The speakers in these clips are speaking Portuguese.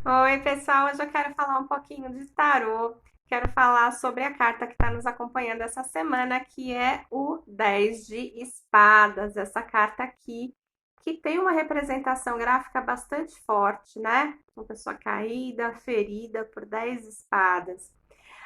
Oi, pessoal. Hoje eu quero falar um pouquinho de tarô. Quero falar sobre a carta que está nos acompanhando essa semana, que é o 10 de espadas. Essa carta aqui, que tem uma representação gráfica bastante forte, né? Uma pessoa caída, ferida por 10 espadas.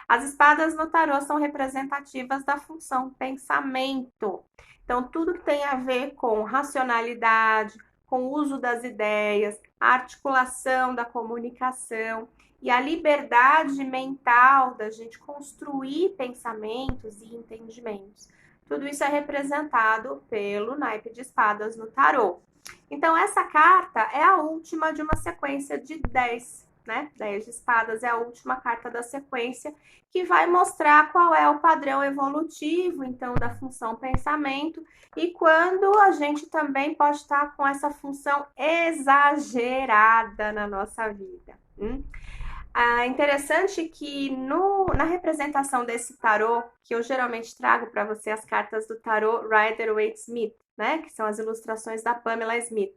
As espadas no tarô são representativas da função pensamento. Então, tudo que tem a ver com racionalidade, com o uso das ideias, a articulação da comunicação e a liberdade mental da gente construir pensamentos e entendimentos. Tudo isso é representado pelo naipe de espadas no tarô. Então, essa carta é a última de uma sequência de 10, né? 10 de espadas é a última carta da sequência, que vai mostrar qual é o padrão evolutivo, então, da função pensamento e quando a gente também pode estar com essa função exagerada na nossa vida. Interessante que na representação desse tarô, que eu geralmente trago para você as cartas do tarô Rider-Waite-Smith, né, que são as ilustrações da Pamela Smith.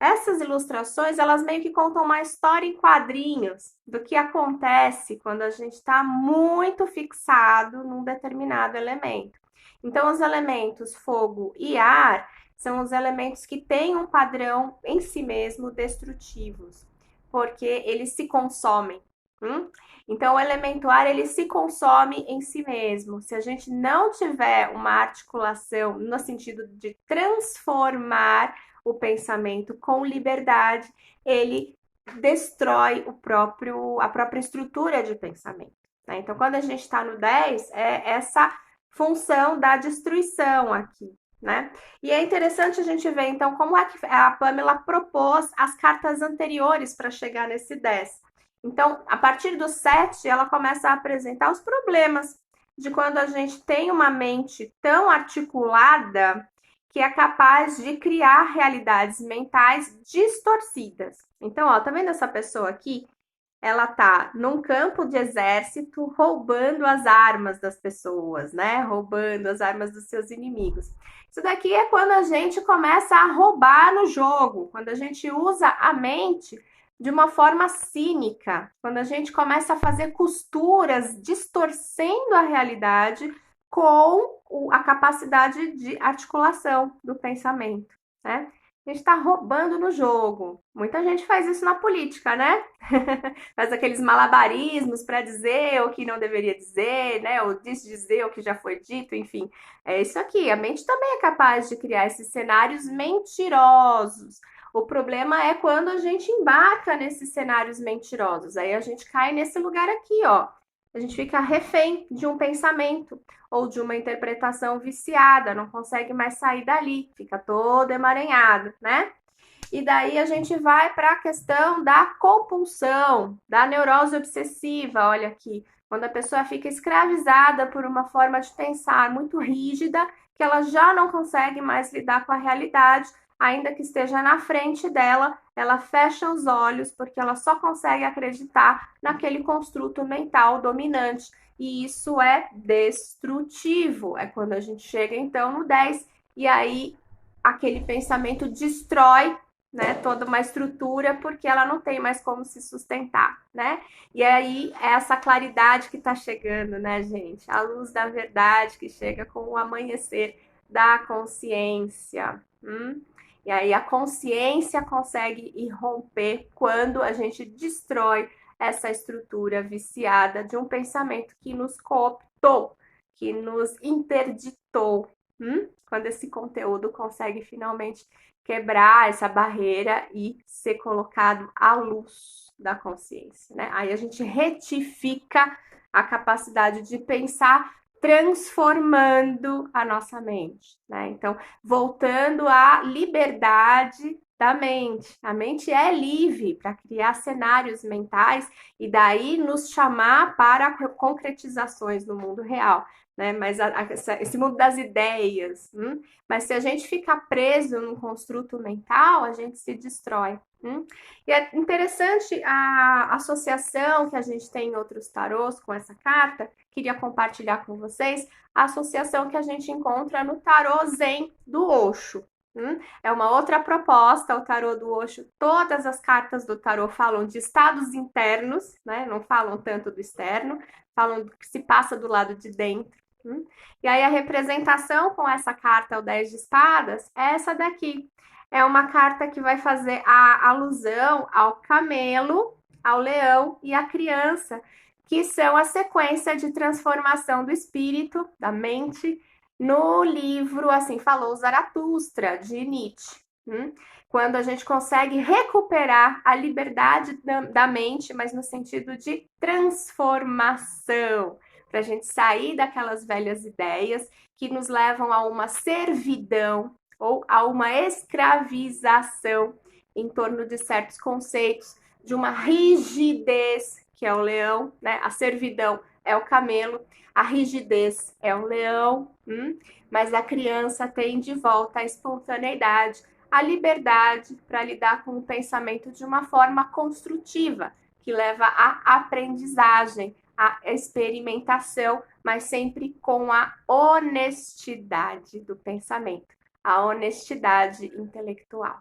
Essas ilustrações, elas meio que contam uma história em quadrinhos do que acontece quando a gente está muito fixado num determinado elemento. Então, os elementos fogo e ar são os elementos que têm um padrão em si mesmo destrutivos, porque eles se consomem. Então, o elemento ar, ele se consome em si mesmo. Se a gente não tiver uma articulação no sentido de transformar o pensamento com liberdade, ele destrói a própria estrutura de pensamento. Né? Então, quando a gente está no 10, é essa função da destruição aqui. Né? E é interessante a gente ver, então, como é que a Pamela propôs as cartas anteriores para chegar nesse 10. Então, a partir do 7, ela começa a apresentar os problemas de quando a gente tem uma mente tão articulada que é capaz de criar realidades mentais distorcidas. Então, ó, tá vendo essa pessoa aqui? Ela tá num campo de exército roubando as armas das pessoas, né? Roubando as armas dos seus inimigos. Isso daqui é quando a gente começa a roubar no jogo, quando a gente usa a mente de uma forma cínica, quando a gente começa a fazer costuras distorcendo a realidade com a capacidade de articulação do pensamento, né? A gente está roubando no jogo. Muita gente faz isso na política, né? Faz aqueles malabarismos para dizer o que não deveria dizer, né? Ou desdizer o que já foi dito, enfim. É isso aqui. A mente também é capaz de criar esses cenários mentirosos. O problema é quando a gente embarca nesses cenários mentirosos. Aí a gente cai nesse lugar aqui, ó. A gente fica refém de um pensamento ou de uma interpretação viciada, não consegue mais sair dali, fica todo emaranhado, né? E daí a gente vai para a questão da compulsão, da neurose obsessiva. Olha aqui, quando a pessoa fica escravizada por uma forma de pensar muito rígida, que ela já não consegue mais lidar com a realidade, ainda que esteja na frente dela, ela fecha os olhos porque ela só consegue acreditar naquele construto mental dominante. E isso é destrutivo. É quando a gente chega então no 10 e aí aquele pensamento destrói, né, toda uma estrutura porque ela não tem mais como se sustentar, né? E aí é essa claridade que está chegando, né, gente? A luz da verdade que chega com o amanhecer da consciência. E aí a consciência consegue irromper quando a gente destrói essa estrutura viciada de um pensamento que nos cooptou, que nos interditou. Quando esse conteúdo consegue finalmente quebrar essa barreira e ser colocado à luz da consciência, né? Aí a gente retifica a capacidade de pensar transformando a nossa mente, né? Então, voltando à liberdade da mente. A mente é livre para criar cenários mentais e daí nos chamar para concretizações no mundo real, né? Mas esse mundo das ideias. Mas se a gente ficar preso num construto mental, a gente se destrói. E é interessante a associação que a gente tem em outros tarôs com essa carta. Queria compartilhar com vocês a associação que a gente encontra no tarô Zen do Osho. É uma outra proposta, o tarô do Osho. Todas as cartas do tarô falam de estados internos, né? Não falam tanto do externo, falam do que se passa do lado de dentro. E aí a representação com essa carta, o 10 de espadas, é essa daqui. É uma carta que vai fazer a alusão ao camelo, ao leão e à criança, que são a sequência de transformação do espírito, da mente, no livro Assim Falou Zaratustra, de Nietzsche. Quando a gente consegue recuperar a liberdade da mente, mas no sentido de transformação, para a gente sair daquelas velhas ideias que nos levam a uma servidão ou a uma escravização em torno de certos conceitos, de uma rigidez, que é o leão, né? A servidão é o camelo, a rigidez é o leão, mas a criança tem de volta a espontaneidade, a liberdade para lidar com o pensamento de uma forma construtiva, que leva à aprendizagem, à experimentação, mas sempre com a honestidade do pensamento, a honestidade intelectual.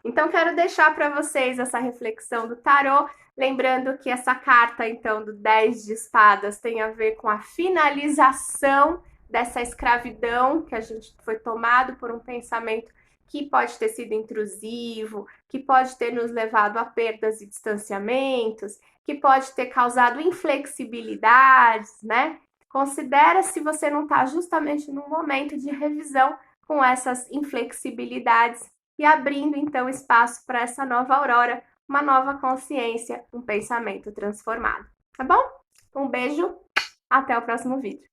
Então, quero deixar para vocês essa reflexão do tarô, lembrando que essa carta, então, do 10 de espadas tem a ver com a finalização dessa escravidão que a gente foi tomado por um pensamento que pode ter sido intrusivo, que pode ter nos levado a perdas e distanciamentos, que pode ter causado inflexibilidades, né? Considera se você não está justamente num momento de revisão com essas inflexibilidades e abrindo então espaço para essa nova aurora, uma nova consciência, um pensamento transformado. Tá bom? Um beijo, até o próximo vídeo.